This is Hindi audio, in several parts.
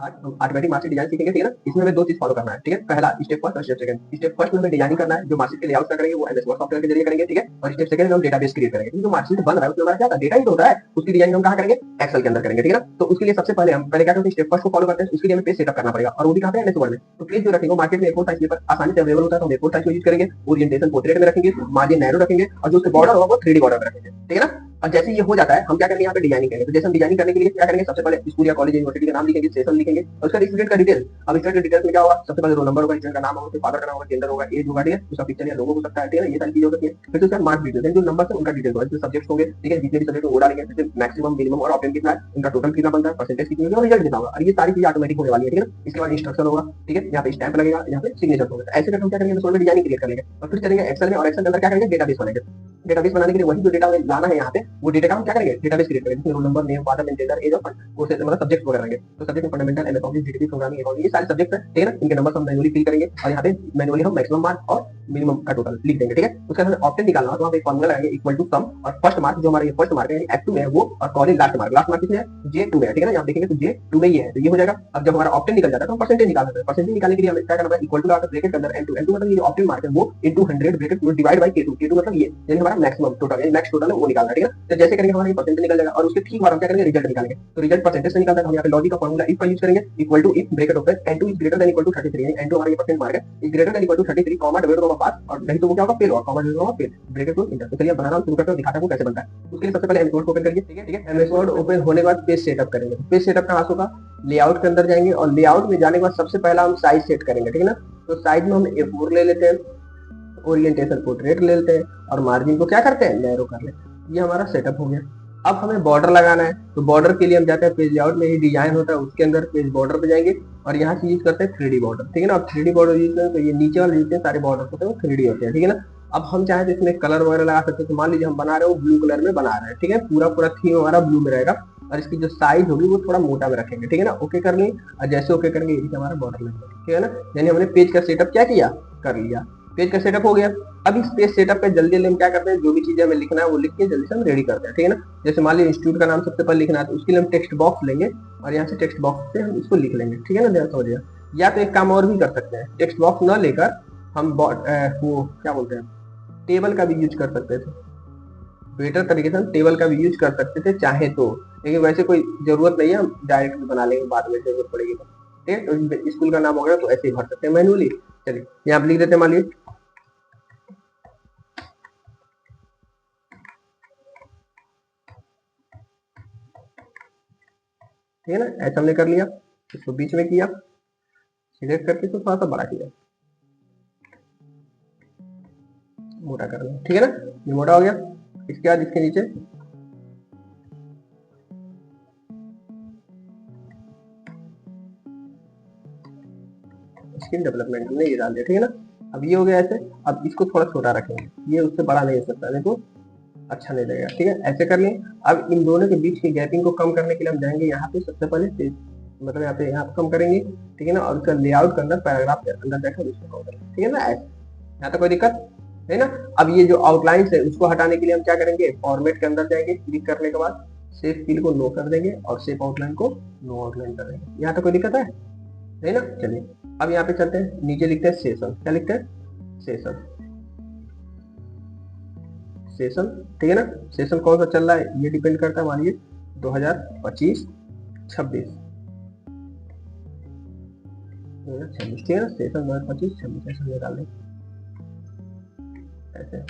आज हम ऑटोमेटिक मार्कशीट डिजाइन सीखेंगे, ठीक है ना। इसमें हमें दो चीज फॉलो करना है, ठीक है। पहला स्टेप फर्स्ट और स्टेप सेकंड। स्टेप फर्स्ट में हमें डिजाइनिंग करना है, जो मार्कशीट के लेआउट करेंगे वो एमएस वर्ड सॉफ्टवेयर के जरिए करेंगे, ठीक है। और स्टेप सेकंड में हम डेटाबेस क्रिएट करेंगे, क्योंकि जो मार्कशीट बन रहा है उसमें हमारा क्या डेटा ही तो होता है, उसकी डिजाइन हम कहां करेंगे, एक्सेल के अंदर करेंगे, ठीक है ना। तो उसके लिए सबसे पहले हम क्या करते हैं, स्टेप फर्स्ट को फॉलो करते हैं। उसके लिए हमें पेज सेटअप करना पड़ेगा, और वो भी कहां पे, एमएस वर्ड में। तो पेज जो रखेंगे मार्केट में A4 साइज पेपर आसानी से अवेलेबल होता है, तो हम A4 साइज को यूज करेंगे। ओरिएंटेशन पोर्ट्रेट में रखेंगे, मार्जिन नैरो रखेंगे, और जो उसके बॉर्डर होगा वो 3D बॉर्डर में रखेंगे, ठीक है ना। और जैसे ये हो जाता है हम क्या करेंगे, यहाँ पे डिजाइनिंग करेंगे। तो जैसे हम डिजाइनिंग करने के लिए क्या करेंगे, सबसे पहले स्कूल या कॉलेज यूनिवर्सिटी का नाम लिखेंगे, सेशन लिखेंगे, और उसका स्टूडेंट का डिटेल। अब स्टूडेंट डिटेल्स में क्या होगा, सबसे पहले रोल नंबर होगा, स्टूडेंट का नाम होगा, फादर का नाम होगा, जेंडर होगा, एज होगा, ठीक है, उसका पिक्चर या लोगो हो सकता है, ठीक है, ये सारी चीजें होती है। फिर उसका मार्क्स डिटेल, जो नंबर है उनका डिटेल होगा, जो सब्जेक्ट्स होंगे, ठीक है, जितने भी सब्जेक्ट वो डालेंगे, जैसे मैक्सिमम, मिनिमम और ऑप्शन कितना है, उनका टोटल कितना बनता है, परसेंटेज कितनी होगी, और रिजल्ट कितना होगा। और ये सारी चीजें ऑटोमेटिक होने वाली है, ठीक है। इसके बाद इंस्ट्रक्शन होगा, ठीक है, यहाँ पे स्टैंप लगेगा, यहाँ पे सिग्नेचर होगा। ऐसे करके हम क्या करेंगे, सोल्व डिजाइन क्रिएट करेंगे, और फिर चलेंगे एक्सेल में, और एक्सेल के अंदर क्या करेंगे, डेटाबेस बनाएंगे। डेटाबेस बनाने के लिए वही जो डेटा हमें लाना है यहाँ पे, वो डेटा का हम क्या करेंगे, डेटाबेस क्रिएट करेंगे, roll number, name, father, gender, age और कोर्स मतलब सब्जेक्ट वगैरह रहेंगे। तो सब्जेक्ट में fundamental, MS office, DTP, programming, accounting, ये सारे सब्जेक्ट है, ठीक है ना। इनके नंबर हम मैनुअली फिल करेंगे, और यहाँ पे मैनुअली हम मैक्सिमम मार्क और मिनिमम का टोटल लिख देंगे, ठीक है। उसका हमें ऑप्शन निकालना है, तो वहाँ पे फॉर्मूला लगाएंगे इक्वल टू सम, और फर्स्ट मार्क जो हमारे फर्स्ट मार्क है F2 में है वो, और कॉलेज लास्ट मार्क कितने है, J2 में है, ठीक है ना। यहाँ देखेंगे तो J2 में ही है, तो ये हो जाएगा। अब जब हमारा ऑप्शन निकल जाता है तो हम परसेंटेज निकाल सकते हैं। परसेंटेज निकालने के लिए हमें क्या करना है, इक्वल टू लगाकर ब्रैकेट के अंदर N2 मतलब ये जो ऑप्शन मार्क है वो इनटू 100 ब्रैकेट में डिवाइड बाय K2 मतलब ये, यानी हमारा मैक्सिमम टोटल यानी मैक्स टोटल है वो निकालना है, ठीक है। तो जैसे करेंगे हमारा परसेंटेज निकल जाएगा, और उसके ठीक बाद हम क्या करेंगे, रिजल्ट निकालेंगे। तो रिजल्ट परसेंटेज से निकलता है, हम यहाँ पे लॉजिक का फॉर्मूला इफ का यूज करेंगे, इक्वल टू इफ ब्रैकेट होता है N2 is greater than equal to 33, यानी N2 हमारा ये परसेंट मार्क है, is greater than equal to 33 comma divide by pass, और नहीं तो वो क्या होगा, फेल होगा, comma divide by fail, bracket को इंटर। तो चलिए बनाना शुरू करते हैं, दिखाता हूं कैसे बनता है। उसके लिए सबसे पहले एमएस वर्ड ओपन करिए, ठीक है, ठीक है। एमएस वर्ड ओपन होने के बाद पेज सेटअप करेंगे। पेज सेटअप कहां से होगा, लेआउट के अंदर जाएंगे, और लेआउट में जाने के बाद सबसे पहला हम साइज सेट करेंगे, ठीक है ना। तो साइज में हम A4 ले लेते हैं, ओरिएंटेशन पोर्ट्रेट ले लेते हैं, और मार्जिन को क्या करते हैं, नैरो कर लेते हैं। ये हमारा सेटअप हो गया। अब हमें बॉर्डर लगाना है, तो बॉर्डर के लिए हम जाते हैं पेज लेआउट में, ही डिजाइन होता है उसके अंदर पेज बॉर्डर पे जाएंगे, और यहाँ से यूज करते हैं 3D बॉर्डर, ठीक है ना। अब 3D बॉर्डर यूज करें तो ये नीचे वाले जितने सारे बॉर्डर होते हैं वो 3D होते हैं, ठीक है ना। अब हम चाहे तो इसमें कलर वगैरह लगा सकते हैं। तो मान लीजिए हम बना रहे हो ब्लू कलर में बना रहे हैं, ठीक है, पूरा पूरा थीम हमारा ब्लू में रहेगा, और इसकी जो साइज होगी वो थोड़ा मोटा में रखेंगे, ठीक है ना। ओके कर लेंगे, और जैसे ओके करेंगे ये हमारा बॉर्डर लग जाएगा, ठीक है ना। यानी हमने पेज का सेटअप क्या किया, कर लिया, पेज का सेटअप हो गया। अब इस पेज सेटअप पे जल्दी जल्दी हम क्या करते हैं, जो भी चीजें हमें लिखना है वो लिख के जल्दी से हम रेडी करते हैं, ठीक है ना। जैसे मान लीजिए इंस्टीट्यूट का नाम सबसे पहले लिखना है, तो उसके लिए हम टेक्स्ट बॉक्स लेंगे, और यहाँ से टेक्स्ट बॉक्स से हम इसको लिख लेंगे, ठीक है ना, ध्यान समझिए। या तो एक काम और भी कर सकते हैं, टेक्स्ट बॉक्स न लेकर हम वो क्या बोलते हैं, टेबल का भी यूज कर सकते थे। बेटर तरीके से हम टेबल का भी यूज कर सकते थे चाहे तो, लेकिन वैसे कोई जरूरत नहीं है, हम डायरेक्ट बना लेंगे, बाद में जरूरत पड़ेगी तो, ठीक है। तो स्कूल का नाम वगैरह तो ऐसे ही भर सकते हैं मैनुअली। चलिए यहाँ पे लिख देते हैं, मान लीजिए ठीक है ना, ऐसा हमने कर लिया। इसको बीच में किया, सिलेक्ट करके तो थोड़ा सा बड़ा किया, मोटा कर लिया, ठीक है ना, ये मोटा हो गया। इसके बाद इसके नीचे स्किल डेवलपमेंट में ये डाल दिया, ठीक है ना। अब ये हो गया ऐसे। अब इसको थोड़ा छोटा रखेंगे, ये उससे बड़ा नहीं हो सकता, नहीं तो अच्छा नहीं लगेगा, ठीक है, ऐसे कर लें। अब इन दोनों के बीच की गैपिंग को कम करने के लिए हम जाएंगे यहाँ पे, सबसे पहले मतलब यहाँ पे कम करेंगे, ठीक है ना। और उसका लेआउट के अंदर पैराग्राफ के अंदर जाकर उसको कम करेंगे, ठीक है ना, ऐसे। यहाँ तक कोई दिक्कत है ना। अब ये जो आउटलाइन है उसको हटाने के लिए हम क्या करेंगे, फॉर्मेट के अंदर जाएंगे, क्लिक करने के बाद सेव फिल को नो कर देंगे, और सेव आउटलाइन को नो आउटलाइन कर देंगे। यहाँ तक कोई दिक्कत है ना। चलिए अब यहाँ पे चलते हैं, नीचे लिखते हैं सेशन, क्या लिखते हैं, सेशन, सेशन, ठीक है ना। सेशन कौन सा चल रहा है ये डिपेंड करता है, मानिए 2025-26, ठीक है ना, सेशन 2025-26 ऐसे निकाल दें, ऐसे,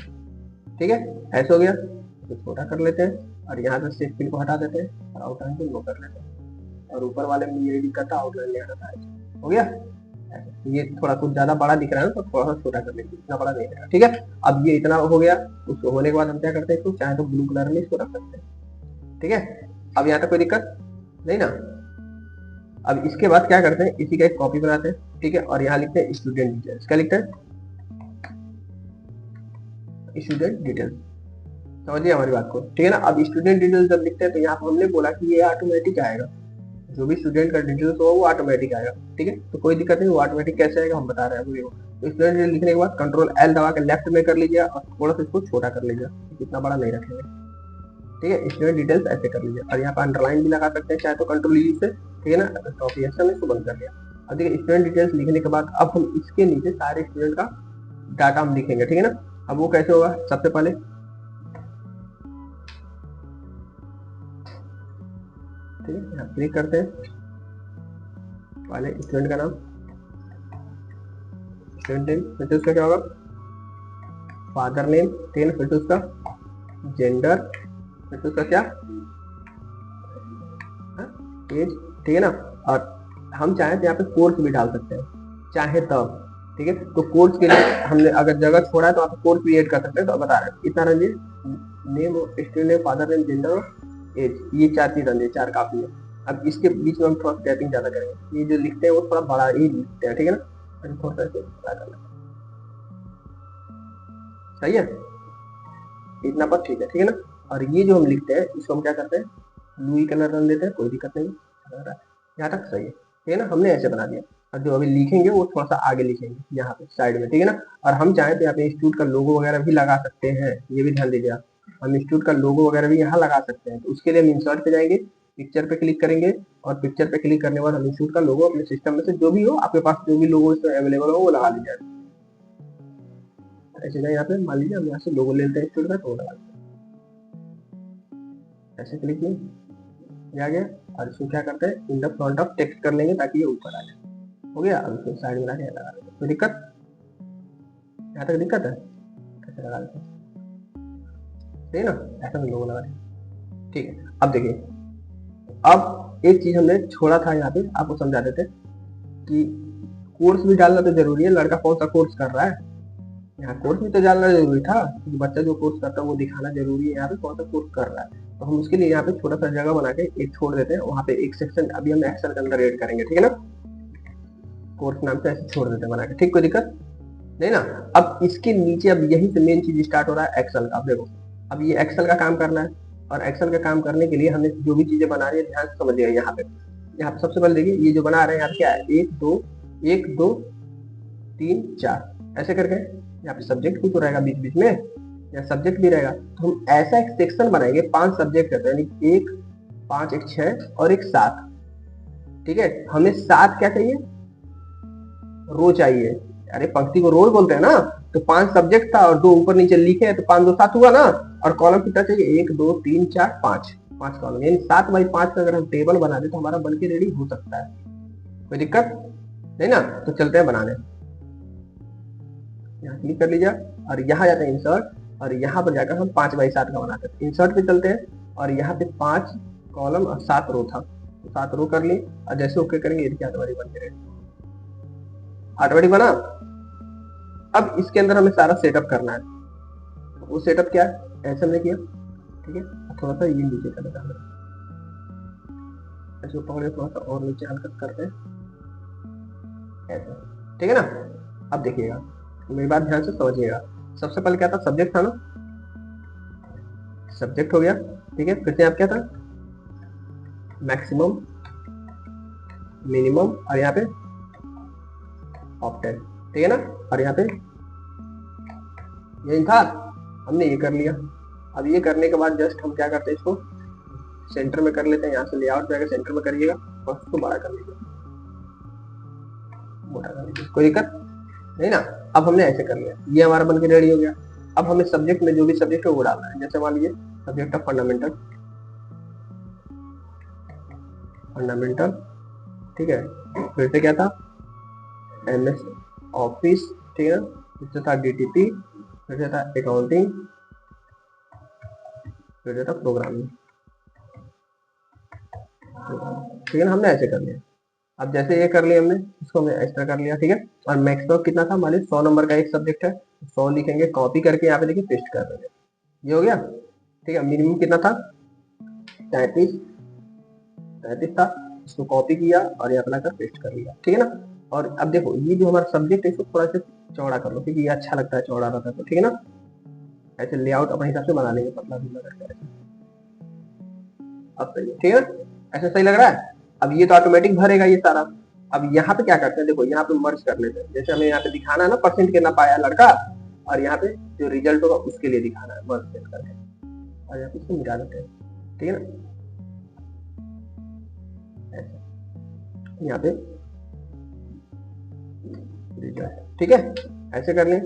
ठीक है, ऐसे हो गया। तो छोटा कर लेते हैं, और यहाँ से सेव फिल को हटा देते हैं, और आउटलाइन को लो कर लेते हैं, और ऊपर वाले में ये दिक्कत था, आउटलाइन ले आता है, हो गया। ये थोड़ा कुछ ज्यादा बड़ा दिख रहा है तो थोड़ा सा छोटा कर लेंगे, इतना बड़ा नहीं रहेगा, ठीक है। अब ये इतना हो गया। उसको होने के बाद हम क्या करते हैं, इसको चाहे तो ब्लू कलर में इसको रख सकते हैं, ठीक है। अब यहाँ तक कोई दिक्कत नहीं ना। अब इसके बाद क्या करते हैं, इसी का एक कॉपी बनाते हैं, ठीक है, और यहाँ लिखते हैं स्टूडेंट डिटेल्स, क्या लिखते हैं, स्टूडेंट डिटेल्स, समझिए हमारी बात को, ठीक है ना। अब स्टूडेंट डिटेल्स जब लिखते हैं तो यहाँ पर हमने बोला कि ये ऑटोमेटिक आएगा, जो भी स्टूडेंट का डिटेल्स होगा वो ऑटोमेटिक आएगा, ठीक है। तो कोई दिक्कत नहीं, वो ऑटोमेटिक कैसे आएगा हम बता रहे हैं आपको। तो स्टूडेंट लिखने के बाद कंट्रोल एल दबा के लेफ्ट में कर लीजिए, और थोड़ा सा इसको छोटा कर लीजिए, इतना बड़ा नहीं रखेंगे, ठीक है। स्टूडेंट डिटेल्स ऐसे कर लीजिए, और यहाँ पर अंडरलाइन भी लगा सकते हैं चाहे तो कंट्रोल ई से, ठीक है ना, कॉपी है, हमने इसको बंद कर दिया। अब देखिए स्टूडेंट डिटेल्स लिखने के बाद अब हम इसके नीचे सारे स्टूडेंट का डाटा हम लिखेंगे, ठीक है ना। अब वो कैसे होगा, सबसे पहले ठीक है यहाँ क्लिक करते हैं, पहले स्टूडेंट का नाम, स्टूडेंट नेम, फिर उसका क्या होगा फादर नेम, ठीक है ना, फिर उसका जेंडर, फिर उसका क्या एज, ठीक है ना। और हम चाहें तो यहाँ पे कोर्स भी डाल सकते हैं, चाहे तब, ठीक है। तो कोर्स के लिए हमने अगर जगह छोड़ा है तो आप कोर्स भी ऐड कर सकते हैं। तो बता रहे हैं इतना रंजिए, name, student name, father name, gender, age, ये 4 चीज रंजिए, 4 काफी है। अब इसके बीच में हम थोड़ा टाइपिंग ज्यादा करेंगे, ये जो लिखते हैं वो थोड़ा बड़ा ही लिखते हैं, ठीक है ना, थोड़ा सा बड़ा करना, सही है, इतना पर ठीक है, ठीक है ना। और ये जो हम लिखते हैं इसको हम क्या करते हैं, ब्लू कलर रन देते हैं, कोई दिक्कत नहीं, यहाँ तक सही है, ठीक है ना, हमने ऐसे बना दिया। और जो अभी लिखेंगे वो थोड़ा सा आगे लिखेंगे यहाँ पे साइड में, ठीक है ना। और हम चाहें तो यहाँ पे इंस्टीट्यूट का लोगो वगैरह भी लगा सकते हैं, ये भी ध्यान दीजिए आप, हम इंस्टीट्यूट का लोगो वगैरह भी यहाँ लगा सकते हैं। तो उसके लिए हम इंसर्ट पे जाएंगे, पिक्चर पे क्लिक करेंगे, और पिक्चर पे क्लिक करने के बाद हम इंस्टीट्यूट का लोगो अपने सिस्टम में से जो भी हो आपके पास, जो भी लोगो अवेलेबल हो वो लगा लीजिए। ऐसे ना यहाँ पे मान लीजिए हम यहाँ से लोगो लेते हैं इंस्टीट्यूट का, तो वो लगा लीजिए, ऐसे क्लिक किए आ गया। और इसको क्या करते हैं, in the front of text कर लेंगे ताकि ये ऊपर आ जाए, हो गया। अब इसको साइड में लगा देंगे, कोई दिक्कत, यहाँ तक दिक्कत है, कैसे लगा देते हैं, ठीक है ना, ऐसा हम लोगो लगा देंगे, ठीक है। अब देखिए, अब एक चीज हमने छोड़ा था यहाँ पे, आपको समझा देते कि कोर्स भी डालना तो जरूरी है, लड़का कौन सा कोर्स कर रहा है, यहाँ कोर्स भी तो डालना जरूरी था, क्योंकि बच्चा जो कोर्स करता है वो दिखाना जरूरी है यहाँ पे कौन सा कोर्स कर रहा है। तो हम उसके लिए यहाँ पे छोटा सा जगह बना के एक छोड़ देते हैं, वहाँ पे एक सेक्शन अभी हम एक्सेल के अंदर ऐड करेंगे, ठीक है ना, कोर्स नाम से ऐसे छोड़ देते हैं बना के, ठीक, कोई दिक्कत नहीं ना। अब इसके नीचे अब यही से मेन चीज स्टार्ट हो रहा है एक्सेल का। देखो अब ये एक्सेल का काम करना है, और एक्सेल का काम करने के लिए हमें जो भी चीजें बना रही है ध्यान से समझिएगा। यहाँ पे सबसे पहले देखिए ये जो बना रहे हैं यहाँ क्या है, 1 2 3 4 ऐसे करके, यहाँ पे सब्जेक्ट भी तो रहेगा बीच बीच में, या सब्जेक्ट भी रहेगा। तो हम ऐसा एक सेक्शन बनाएंगे, 5 सब्जेक्ट रहते हैं, यानी 1 5 1 6 और एक 7, ठीक है। हमें 7 क्या चाहिए, रो चाहिए, अरे पंक्ति को रोल बोलते हैं ना। तो 5 सब्जेक्ट था और 2 ऊपर नीचे लिखे हैं, तो 5 2 7 हुआ ना। और कॉलम कितना चाहिए, 1 2 3 4 5, 5 कॉलम, यानी 7 बाई 5 का अगर हम टेबल बना दे तो हमारा बन के रेडी हो सकता है, कोई दिक्कत नहीं ना। तो चलते हैं बनाने, यहाँ क्लिक कर लीजिए, और यहाँ जाते हैं इंसर्ट, और यहाँ पर जाकर हम 5 बाई 7 का बनाते हैं। इंसर्ट पे चलते हैं, और यहाँ पे 5 कॉलम और 7 रो था, तो 7 रो कर ली, और जैसे ओके करेंगे ये ऑटोमेटिक बन के रेडी, ऑटोमेटिक बना। अब इसके अंदर हमें सारा सेटअप करना है, वो सेटअप क्या है, ऐसे हमने किया, ठीक है। थोड़ा सा ये नीचे कर देता है, ऐसे पकड़े थोड़ा सा और नीचे हल्का करते हैं ऐसे, ठीक है ना। अब देखिएगा, मेरी बात ध्यान से समझिएगा। सबसे पहले क्या था, सब्जेक्ट था ना, सब्जेक्ट हो गया, ठीक है। फिर से आप क्या था, मैक्सिमम, मिनिमम, और यहाँ पे ऑप्टेन, ठीक है ना। और यहाँ पे यही था, हमने ये कर लिया। अब ये करने के बाद जस्ट हम क्या करते हैं, इसको सेंटर में कर लेते हैं, यहाँ से लेआउट जाकर सेंटर में करिएगा और उसको बड़ा कर लीजिए, मोटा कर लीजिए, कोई दिक्कत नहीं ना। अब हमने ऐसे कर लिया, ये हमारा बन के रेडी हो गया। अब हमें सब्जेक्ट में जो भी सब्जेक्ट है वो डालना है, जैसे मान लीजिए सब्जेक्ट ऑफ फंडामेंटल, फंडामेंटल, ठीक है। फिर से क्या था, एमएस ऑफिस, ठीक है। फिर से था डीटीपी, फिर से था अकाउंटिंग, फिर से था प्रोग्रामिंग, ठीक है ना। हमने ऐसे कर लिया। अब जैसे ये कर लिया हमने, इसको हमने एक्स्ट्रा कर लिया, ठीक है। और मैक्सिमम कितना था, मान लीजिए 100 नंबर का एक सब्जेक्ट है, 100 लिखेंगे, कॉपी करके यहाँ पे देखिए पेस्ट कर देंगे, ये हो गया, ठीक है। मिनिमम कितना था, 33 था, इसको कॉपी किया और यहाँ पे पेस्ट कर लिया, ठीक है ना। और अब देखो ये जो हमारा सब्जेक्ट है इसको थोड़ा सा चौड़ा कर लो, क्योंकि ये अच्छा लगता है चौड़ा रहता है, तो ठीक है ना। ऐसे लेआउट अपने हिसाब से बना लेंगे, पतला भी लगा करके, अब सही है, ठीक है ना, ऐसा सही लग रहा है। अब ये तो ऑटोमेटिक भरेगा ये सारा। अब यहाँ पे क्या करते हैं, देखो यहाँ पे मर्ज कर लेते हैं, जैसे हमें यहाँ पे दिखाना है ना परसेंट कितना पाया लड़का, और यहाँ पे जो रिजल्ट होगा उसके लिए दिखाना है, मर्ज सेट करके, और यहाँ पे इसको मिटा देते हैं, ठीक है ना, ऐसे यहाँ पे रिजल्ट, ठीक है, ऐसे कर लें।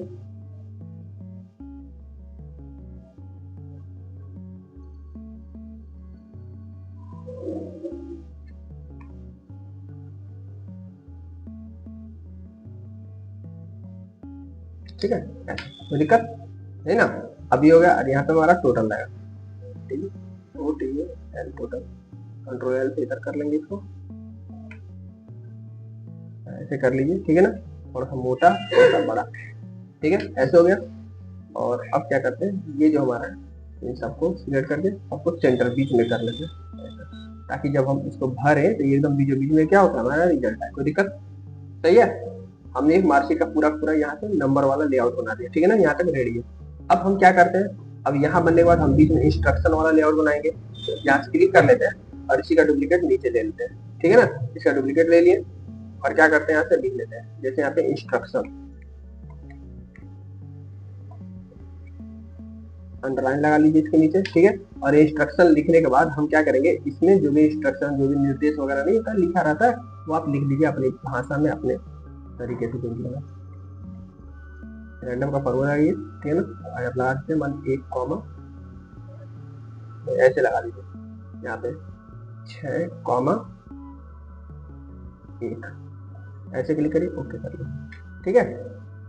ठीक है, कोई दिक्कत है ना। अभी हो गया, और यहाँ पे हमारा टोटल आएगा, ठीक है, वो ठीक है, एल टोटल, कंट्रोल एल से इधर कर लेंगे इसको, ऐसे कर लीजिए, ठीक है ना, थोड़ा सा मोटा थोड़ा सा बड़ा, ठीक है, ऐसे हो गया। और अब क्या करते हैं, ये जो हमारा है इन सबको सिलेक्ट करके सबको सेंटर बीच में कर लेते हैं, ताकि जब हम इसको भरे तो ये एकदम बीचों बीच में क्या होता है, हमारा रिजल्ट है, कोई दिक्कत, सही है। हमने एक मार्कशीट का पूरा पूरा यहाँ से नंबर वाला लेआउट बना दिया, ठीक है ना, यहाँ तक रेडी है। अब हम क्या करते हैं, अब यहाँ बनने के बाद हम बीच में इंस्ट्रक्शन वाला लेआउट बनाएंगे, यहाँ से क्लिक कर लेते हैं और इसी का डुप्लीकेट नीचे ले लेते हैं, ठीक है ना, इसका डुप्लीकेट ले लिए और क्या करते हैं, यहाँ से लिख लेते हैं, जैसे यहाँ पे इंस्ट्रक्शन अंडरलाइन लगा लीजिए इसके नीचे, ठीक है। और इंस्ट्रक्शन लिखने के बाद हम क्या करेंगे, इसमें जो भी इंस्ट्रक्शन जो भी निर्देश वगैरह नहीं होता लिखा रहता है वो आप लिख लीजिए अपनी भाषा में, अपने तरीके से जो भी लगा, रैंडम का फॉर्मूला है ये, ठीक है ना। अगर लगा देते हैं मान 1 कॉमा, ऐसे लगा दीजिए यहाँ पे 6 कॉमा 1, ऐसे क्लिक करिए, ओके कर लीजिए, ठीक है,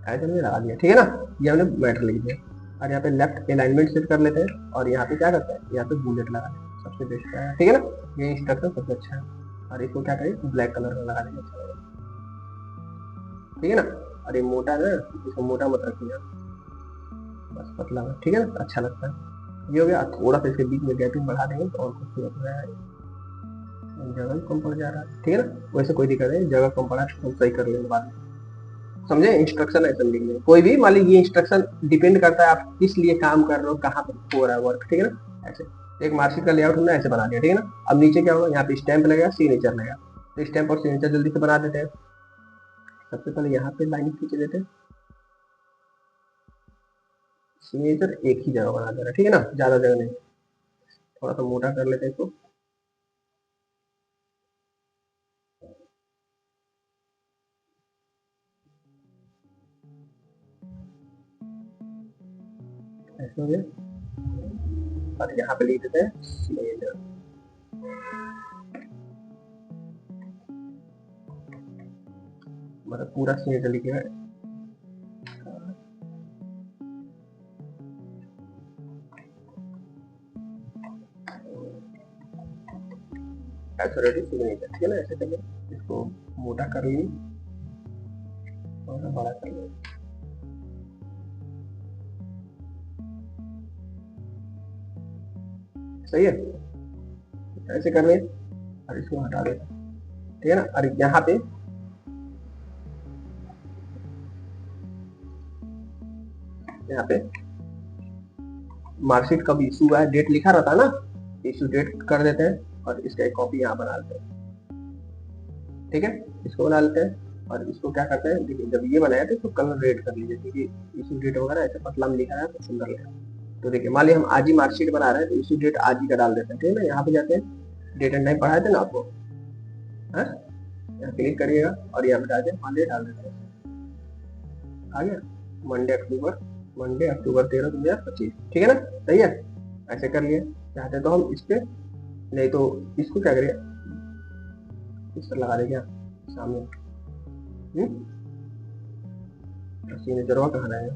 ऐसे हमने लगा दिया, ठीक है ना, ये हमने मैटर लिख दिया। और यहाँ पे लेफ्ट अलाइनमेंट सेट कर लेते हैं और यहाँ पे क्या करते हैं, यहाँ पे बुलेट लगा सबसे बेस्ट है, ठीक है ना, ये इंस्ट्रक्शन सबसे अच्छा है। और इसको क्या करें, ब्लैक कलर में लगा देंगे, अच्छा लगेगा, ठीक है ना। और ये मोटा है, इसको मोटा मत रखिए, बस पतला है, ठीक है ना, अच्छा लगता है। ये हो गया, थोड़ा सा इसके बीच में गैपिंग बढ़ा देंगे तो और खूबसूरत हो जाएगा, जगह कम पड़ जा रहा है, ठीक है ना, वैसे कोई दिक्कत नहीं, जगह कम पड़ा तो सही कर लेंगे बाद में, समझे। इंस्ट्रक्शन ऐसे लिखने कोई भी, मान लीजिए ये इंस्ट्रक्शन डिपेंड करता है आप किस लिए काम कर रहे हो, कहाँ पर हो रहा है वर्क, ठीक है ना। ऐसे एक मार्कशीट का लेआउट हमने ऐसे बना दिया, ठीक है ना। अब नीचे क्या होगा, यहाँ पे स्टैंप लगेगा, सिग्नेचर लगेगा, तो स्टैंप और सिग्नेचर जल्दी से बना देते हैं। सबसे पहले यहाँ पे लाइन खींच देते हैं, सिग्नेचर एक ही जगह बना दे रहा है, ठीक है ना, ज्यादा जगह नहीं, थोड़ा सा मोटा कर लेते हैं इसको, ऐसे हो गया। और यहाँ पे लिख देते हैं सिग्नेचर, मतलब पूरा सिग्नेचर लिखेगा, ऐसे रेडी सिग्नेचर, ठीक है ना, ऐसे करके इसको मोटा कर लीजिए और बड़ा कर लीजिए, सही है, ऐसे कर ले और इसको हटा देते, ठीक है ना। और यहाँ पे मार्कशीट कब इशू हुआ है, डेट लिखा रहता है ना, इशू डेट कर देते हैं और इसका एक कॉपी यहाँ बना लेते हैं, ठीक है, इसको बना लेते हैं। और इसको क्या करते हैं, देखिए जब ये बनाया तो इसको कलर रेड कर लीजिए, क्योंकि इशू डेट वगैरह ऐसे पतला में लिखा है तो सुंदर लगेगा। तो देखिए मान लीजिए हम आज ही मार्कशीट बना रहे हैं तो इशू डेट आज ही का डाल देते हैं, ठीक है ना। यहाँ पे जाते हैं, डेट एंड टाइम पढ़ाए थे ना आपको, है, यहाँ क्लिक करिएगा और यहाँ पे जाते मंडे डाल देते हैं, आ गया मंडे अक्टूबर 13, 2025, ठीक है ना, सही है। ऐसे कर लिए, चाहते तो हम इस पे, नहीं तो इसको क्या करिए, इस पर लगा देंगे सामने, सिग्नेचर कहाँ रहेगा,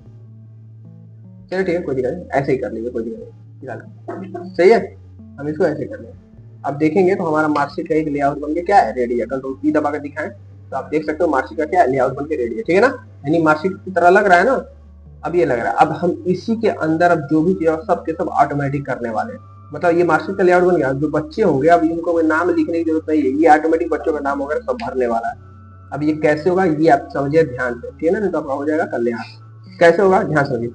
चलिए ठीक है, कोई दिक्कत नहीं, ऐसे ही कर लीजिए, कोई दिक्कत नहीं, सही है, हम इसको ऐसे कर लेंगे। अब देखेंगे तो हमारा मार्कशीट का एक लेआउट बन के क्या है, रेडी है। कंट्रोल की दबा कर दिखाएं तो आप देख सकते हो मार्कशीट का क्या है, लेआउट बन के रेडी है, ठीक है ना, यानी मार्कशीट की तरह लग रहा है ना। अब ये लग रहा है, अब हम इसी के अंदर अब जो भी चीज सब के सब ऑटोमेटिक करने वाले हैं, मतलब ये मार्कशीट का लेआउट बन गया। जो बच्चे होंगे अब इनको कोई नाम लिखने की जरूरत नहीं है, ये ऑटोमेटिक बच्चों का नाम वगैरह सब भरने वाला है। अब ये कैसे होगा ये आप समझिए ध्यान से, ठीक है ना, नहीं तो आपका हो जाएगा कल्याण। कैसे होगा ध्यान समझिए।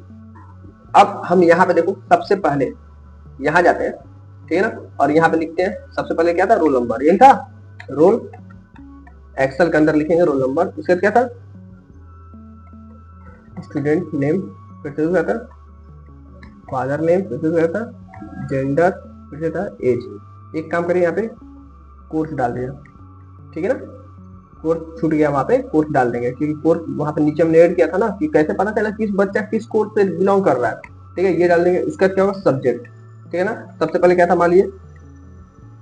अब हम यहाँ पे देखो, सबसे पहले यहाँ जाते हैं, ठीक है ना, और यहाँ पे लिखते हैं, सबसे पहले क्या था, रोल नंबर, यही था रोल, एक्सेल के अंदर लिखेंगे रोल नंबर, उसके क्या था, स्टूडेंट नेम, फिर से क्या था, फादर नेम, फिर से क्या था, जेंडर, फिर से था एज। एक काम करिए यहाँ पे कोर्स डाल दिया, ठीक है ना, कोर्स छूट गया, वहाँ पे कोर्स डाल देंगे, क्योंकि कोर्स वहाँ पे नीचे हमने ऐड किया था ना कि कैसे पता चला किस बच्चा किस कोर्स से बिलोंग कर रहा है। ठीक है, ये डाल देंगे। उसका क्या होगा, सब्जेक्ट। ठीक है ना, सबसे पहले क्या था, मान लीजिए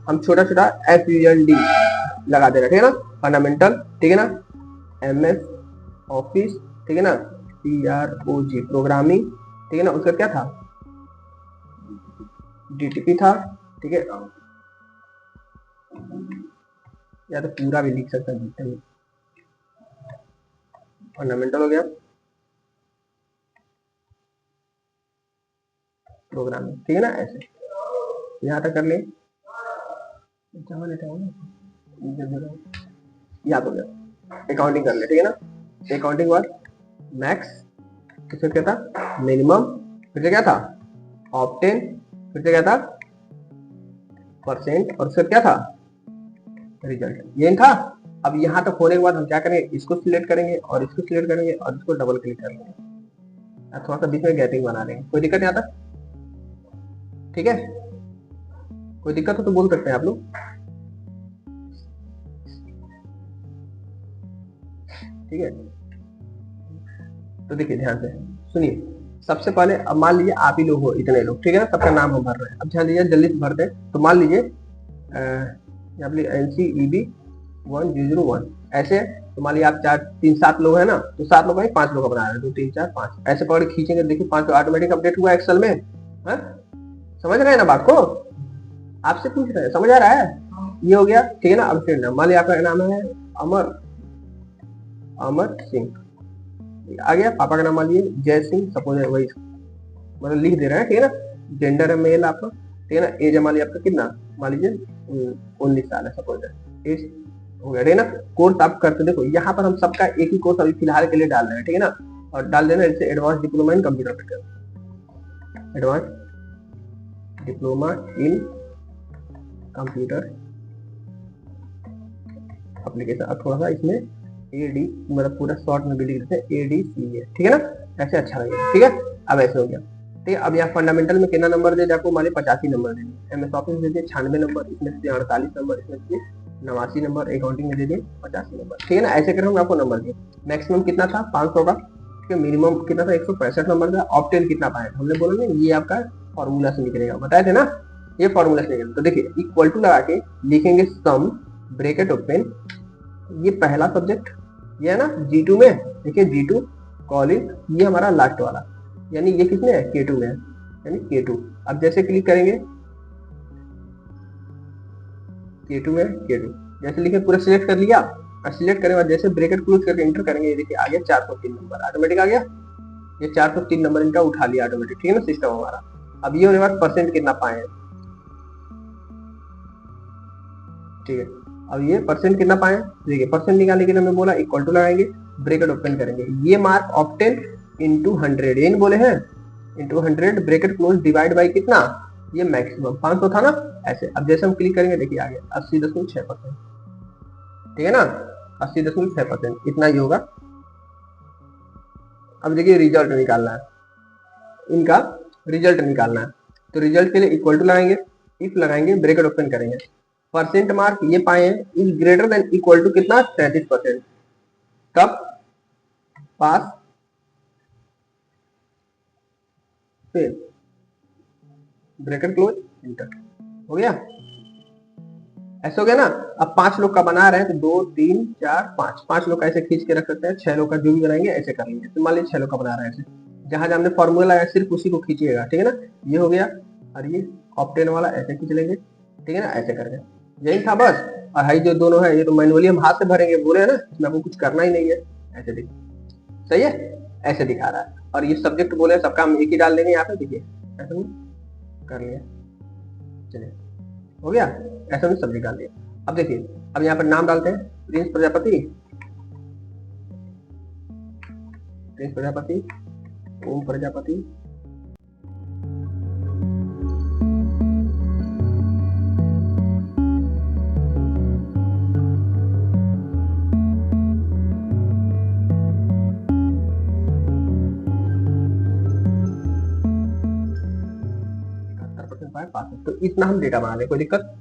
हम छोटा छोटा FUND लगा दे रहे, ठीक है ना, फंडामेंटल, ठीक है ना, MS ऑफिस, ठीक है ना, PROG प्रोग्रामिंग, ठीक है ना, उसका क्या था, DTP था। ठीक है, या तो पूरा भी लिख सकते हैं, फंडामेंटल हो गया, प्रोग्रामिंग, ठीक है ना, ऐसे यहाँ तक कर ले, याद हो गया। अकाउंटिंग कर ले, ठीक है ना, अकाउंटिंग बाद मैक्स, फिर क्या था, मिनिमम, फिर से क्या था, ऑप्टेन, फिर से क्या था, परसेंट, और फिर क्या था, रिजल्ट, ये था। अब यहाँ तक होने के बाद हम क्या करेंगे, इसको सिलेक्ट करेंगे और इसको सिलेक्ट करेंगे और इसको डबल क्लिक कर लेंगे, थोड़ा सा बीच में गैपिंग बना लेंगे, कोई दिक्कत यहाँ तक, ठीक है, कोई दिक्कत हो तो बोल सकते हैं आप लोग, ठीक है। तो देखिए ध्यान से सुनिए, सबसे पहले अब मान लीजिए आप ही लोग हो, इतने लोग, ठीक है ना, सबका नाम हम भर रहे हैं। अब ध्यान दीजिए, जल्दी से भरते हैं। तो मान लीजिए NCEB 1001 ऐसे, तो मान लीजिए आप 4 3 7 लोग हैं ना, तो 7 लोग हैं, 5 लोग का बना रहे हैं, 2 3 4 5 ऐसे पकड़ खींचेंगे, देखिए 5 ऑटोमेटिक अपडेट हुआ एक्सेल में। है, समझ रहे हैं ना बात को, आपसे पूछ रहे हैं, समझ आ रहा है, ये हो गया, ठीक है ना। अब फिर मान लीजिए आपका नाम है अमर सिंह, आ गया, पापा का नाम मान लीजिए जय सिंह, सपोज वही मतलब लिख दे रहे हैं, ठीक है ना। जेंडर है मेल आपका, ठीक है ना। एज है मान लीजिए आपका कितना, मान लीजिए 19 साल है सपोज, एज हो गया, ठीक है ना। कोर्स आप करते, देखो यहाँ पर हम सबका एक ही कोर्स अभी फिलहाल के लिए डाल रहे हैं, ठीक है ना, और डाल देना जैसे advance diploma in computer program, advance diploma in computer application. अब थोड़ा सा इसमें AD मतलब पूरा शॉर्ट में भी लिख देते हैं ADCA, ठीक है ना, ऐसे अच्छा लगेगा, ठीक है। अब ऐसे हो गया, ठीक है। अब यहाँ फंडामेंटल में कितना नंबर दे, आपको मान 85 नंबर दे दिए, MS ऑफिस दे दिए 96 नंबर, इसमें से 48 नंबर, इसमें से 89 नंबर, अकाउंटिंग में दे दिए 85 नंबर, ठीक है ना। ऐसे कर आपको नंबर दिए। मैक्सिमम कितना था, 500 का, मिनिमम कितना था, 165 नंबर का। ऑप्टेन कितना पाए, हमने बोला ना ये आपका फॉर्मूला से निकलेगा, बताए थे ना, ये फॉर्मूला से निकलेगा। तो देखिए इक्वल टू लगा के लिखेंगे सम, ब्रैकेट ओपन, ये पहला सब्जेक्ट, ये है ना G2 में, देखिए G2 कॉलिंग, ये हमारा लास्ट वाला, यानी ये किसमें है, K2 में है, यानी K2। अब जैसे क्लिक करेंगे K2 में, K2 जैसे लिखे पूरा सिलेक्ट कर लिया, और सिलेक्ट करने के बाद जैसे ब्रैकेट क्लोज करके एंटर करेंगे, ये देखिए आ गया 403 नंबर, ऑटोमेटिक आ गया, ये 403 नंबर इनका उठा लिया ऑटोमेटिक, ठीक है ना, सिस्टम हमारा। अब ये होने के बाद परसेंट कितना पाए, ठीक है। अब ये परसेंट कितना पाए, देखिए परसेंट निकालने के लिए हमने बोला इक्वल टू लगाएंगे, ब्रैकेट ओपन करेंगे, ये मार्क ऑप्टेन इंटू 100, ये बोले हैं into 100, bracket close, divide by कितना, ये मैक्सिमम 500 था ना, ऐसे। अब जैसे हम क्लिक करेंगे, देखिए आ गया 80.6%, ठीक है ना, 80.6%, इतना ही होगा। अब देखिए रिजल्ट निकालना है, इनका रिजल्ट निकालना है, तो रिजल्ट के लिए इक्वल टू लगाएंगे, इफ लगाएंगे, ब्रैकेट ओपन करेंगे, परसेंट मार्क ये पाए हैं is greater than equal to कितना, 33%, तब पास, फिर ब्रैकेट क्लोज, इंटर, हो गया, ऐसा हो गया ना। अब 5 लोग का बना रहे हैं, तो 2 3 4 5, 5 लोग का ऐसे खींच के रख सकते हैं, 6 लोग का जो भी बनाएंगे ऐसे कर लेंगे। तो मान लीजिए 6 लोग का बना रहे हैं, ऐसे जहां जहां हमने फॉर्मूला लगाया सिर्फ उसी को खींचिएगा, ठीक है ना, ये हो गया। और ये ऑप्टेन वाला ऐसे खींच लेंगे, ठीक है ना, ऐसे करके, यही था बस। और हाई जो दोनों है ये तो मैनुअली हम हाथ से भरेंगे, बोले है ना, इसमें आपको कुछ करना ही नहीं है, ऐसे देखिए, सही है, ऐसे दिखा रहा है। और ये सब्जेक्ट बोले सबका हम एक ही डाल देंगे यहाँ पे, देखिए ऐसे कर लिया, चलिए हो गया, ऐसा भी सब्जेक्ट डाल दिया। अब देखिए, अब यहाँ पर नाम डालते हैं, प्रिंस प्रजापति, प्रिंस प्रजापति, ओम प्रजापति, तो इतना हम डेटा बना ले, कोई दिक्कत,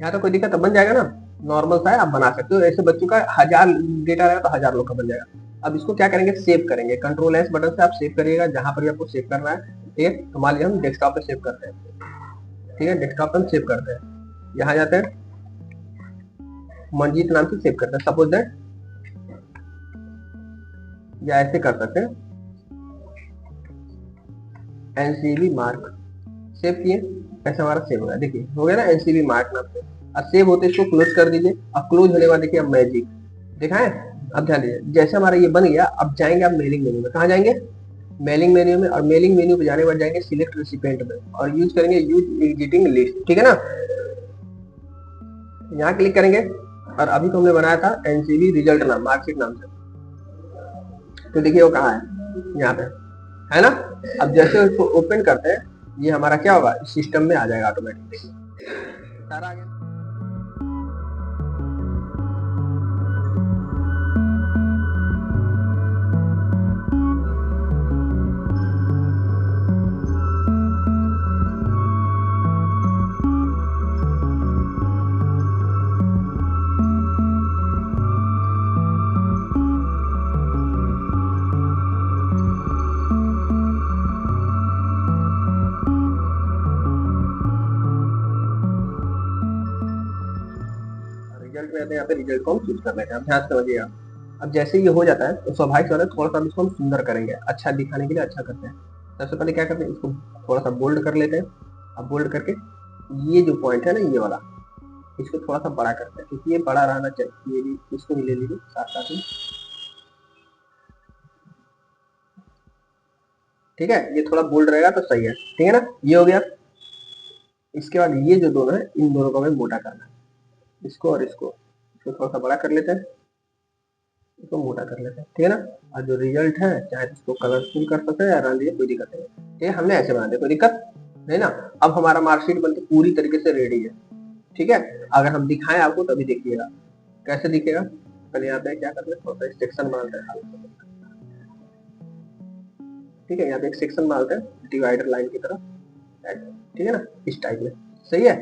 यहाँ तो कोई दिक्कत, बन जाएगा ना। नॉर्मल सा है, आप बना सकते हो। ऐसे बच्चों का 1000 डेटा रहेगा तो 1000 लोग का बन जाएगा। अब इसको क्या करेंगे, सेव करेंगे। कंट्रोल एस बटन से आप सेव करिएगा जहां पर भी आपको सेव करना है, ठीक है। तो मान लीजिए हम डेस्कटॉप पे सेव करते हैं, ठीक है, डेस्कटॉप पे हम सेव करते हैं, यहाँ जाते हैं, मंजीत नाम से सेव करते हैं सपोज दैट, या ऐसे कर सकते हैं एनसीबी मार्क, सेव किए, ऐसे हमारा सेव हो गया, देखिए हो गया ना एनसीबी मार्क नाम से। अब सेव होते इसको क्लोज कर दीजिए। अब क्लोज होने के बाद देखिए अब मैजिक देखा है। अब ध्यान दीजिए जैसे हमारा ये बन गया, अब जाएंगे आप मेलिंग मेन्यू में। कहाँ जाएंगे, मेलिंग मेन्यू में, और मेलिंग मेन्यू पे जाने के बाद जाएंगे सिलेक्ट रेसिपिएंट में और यूज करेंगे यूज एग्जिटिंग लिस्ट, ठीक है ना। यहाँ क्लिक करेंगे और अभी तो हमने बनाया था एनसीबी रिजल्ट नाम, मार्कशीट नाम से, तो देखिए वो कहाँ है, यहाँ पे है ना। अब जैसे उसको ओपन करते हैं ये हमारा क्या होगा, सिस्टम में आ जाएगा ऑटोमेटिकली, सारा आ गया। रिजल्ट में आते हैं, यहाँ पे रिजल्ट को हम चूज कर लेते हैं। अब ध्यान से समझिएगा, अब जैसे ये हो जाता है तो स्वाभाविक वाला थोड़ा सा इसको हम सुंदर करेंगे, अच्छा दिखाने के लिए अच्छा करते हैं। सबसे पहले क्या करते हैं, इसको थोड़ा सा बोल्ड कर लेते हैं। अब बोल्ड करके ये जो पॉइंट है ना ये वाला, इसको थोड़ा सा बड़ा करते हैं क्योंकि ये बड़ा रहना चाहिए। ये भी इसको भी ले लीजिए साथ साथ में, ठीक है, ये थोड़ा बोल्ड रहेगा तो सही है, ठीक है ना। ये हो गया। इसके बाद ये जो दोनों है इन दोनों को हमें मोटा करना है, इसको और इसको थोड़ा सा बड़ा कर लेते हैं, इसको मोटा कर लेते हैं, ठीक है ना। और जो रिजल्ट है चाहे इसको कलरफुल कर सकते हैं या रन दिए, कोई दिक्कत नहीं है, ठीक है। हमने ऐसे बना दिया, कोई दिक्कत नहीं ना। अब हमारा मार्कशीट बनके पूरी तरीके से रेडी है, ठीक है। अगर हम दिखाएं आपको तभी देखिएगा कैसे दिखेगा। पहले यहाँ पे क्या करते हैं, थोड़ा सा सेक्शन बनाते हैं, ठीक है। यहाँ पे एक सेक्शन बनाते हैं डिवाइडर लाइन की तरह, ठीक है ना, इस टाइप में, सही है।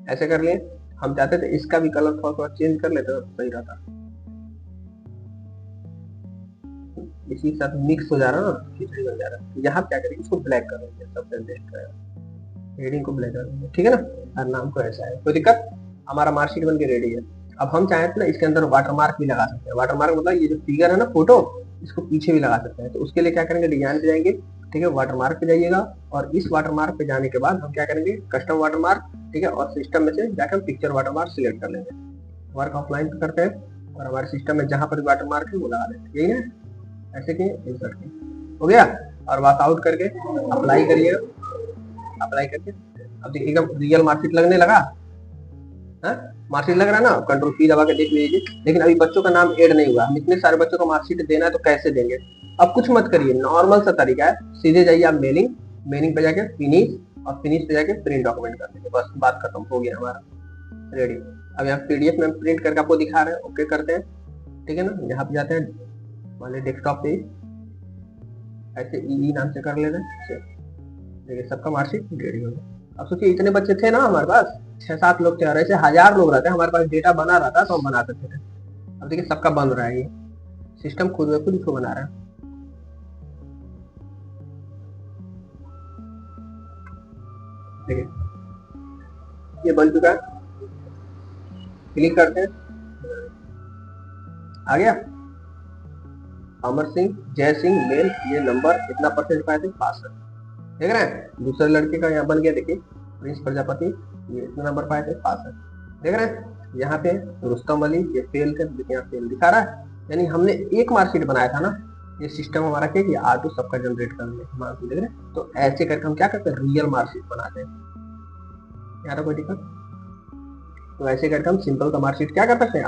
ऐसे कर लिए। हम चाहते थे इसका भी कलर थोड़ा थोड़ा चेंज कर लेते तो सही रहता, इसी के साथ मिक्स हो जा रहा है ना, खिचड़ी बन जा रहा है। यहाँ क्या करेंगे, इसको ब्लैक कर देंगे, सबसे बेस्ट रहेगा, हेडिंग को ब्लैक कर देंगे, ठीक है ना। और नाम को ऐसा है, कोई दिक्कत। हमारा मार्कशीट बन के रेडी है। अब हम चाहें तो ना इसके अंदर वाटरमार्क भी लगा सकते हैं। वाटरमार्क मतलब ये जो फिगर है ना फोटो, इसको पीछे भी लगा सकते हैं। तो उसके लिए क्या करेंगे, डिजाइन पे जाएंगे, ठीक है, वाटरमार्क पे जाइएगा, और इस वाटरमार्क पे जाने के बाद हम क्या करेंगे, कस्टम वाटरमार्क, ठीक है, और सिस्टम में से जाकर हम पिक्चर वाटरमार्क सिलेक्ट कर लेंगे। वर्क ऑफलाइन पे करते हैं और हमारे सिस्टम में जहां पर वाटरमार्क है वो लगा लेते हैं, यही है। ऐसे किए, इंसर्ट किए, हो गया। और वर्कआउट करके अप्लाई करिए, अप्लाई करके अब देखिए एकदम रियल मार्कशीट लगने लगा, मार्कशीट लग रहा है ना। कंट्रोल पी दबा के देख लीजिए। लेकिन अभी बच्चों का नाम ऐड नहीं हुआ, हम इतने सारे बच्चों को मार्कशीट देना है तो कैसे देंगे। अब कुछ मत करिए, नॉर्मल सा तरीका है, सीधे जाइए आप मेलिंग, मेलिंग पे जाके फिनिश, और फिनिश पे जाके प्रिंट डॉक्यूमेंट कर दीजिए, बस बात खत्म, हो गया हमारा रेडी। अब यहाँ पीडीएफ में प्रिंट करके आपको दिखा रहे हैं, ओके करते हैं, ठीक है ना। यहाँ पे जाते हैं, मान लीजिए डेस्कटॉप पे ऐसे ई नाम से कर लेते हैं, देखिए सबका मार्कशीट रेडी हो गया। अब सोचिए इतने बच्चे थे ना हमारे पास, 6-7 लोग थे, और ऐसे 1000 लोग रहते हैं हमारे पास, डेटा बना रहा था तो हम बना सकते थे। अब देखिए सबका बन रहा है, ये सिस्टम खुद ब खुद इसको बना रहा है, देखिए ये बन चुका है। क्लिक करते हैं, आ गया। अमर सिंह, जय सिंह, मेल, ये नंबर इतना परसेंट पाए थे, पास है, देख रहे हैं। दूसरे लड़के का यहाँ बन गया, देखिए प्रिंस प्रजापति, ये इतना नंबर पाए थे, पास है, देख रहे हैं। यहाँ पे रुस्तम अली, ये फेल थे, देखिए यहाँ फेल दिखा रहा है। यानी हमने एक मार्कशीट बनाया था ना, ये सिस्टम हमारा क्या कि ऑटो सबका जनरेट कर ले मार्कशीट, देख रहे हैं। तो ऐसे करके हम क्या करते हैं, रियल मार्कशीट बनाते हैं, यार कोई दिक्कत। तो ऐसे करके हम सिंपल का मार्कशीट क्या कर सकते हैं,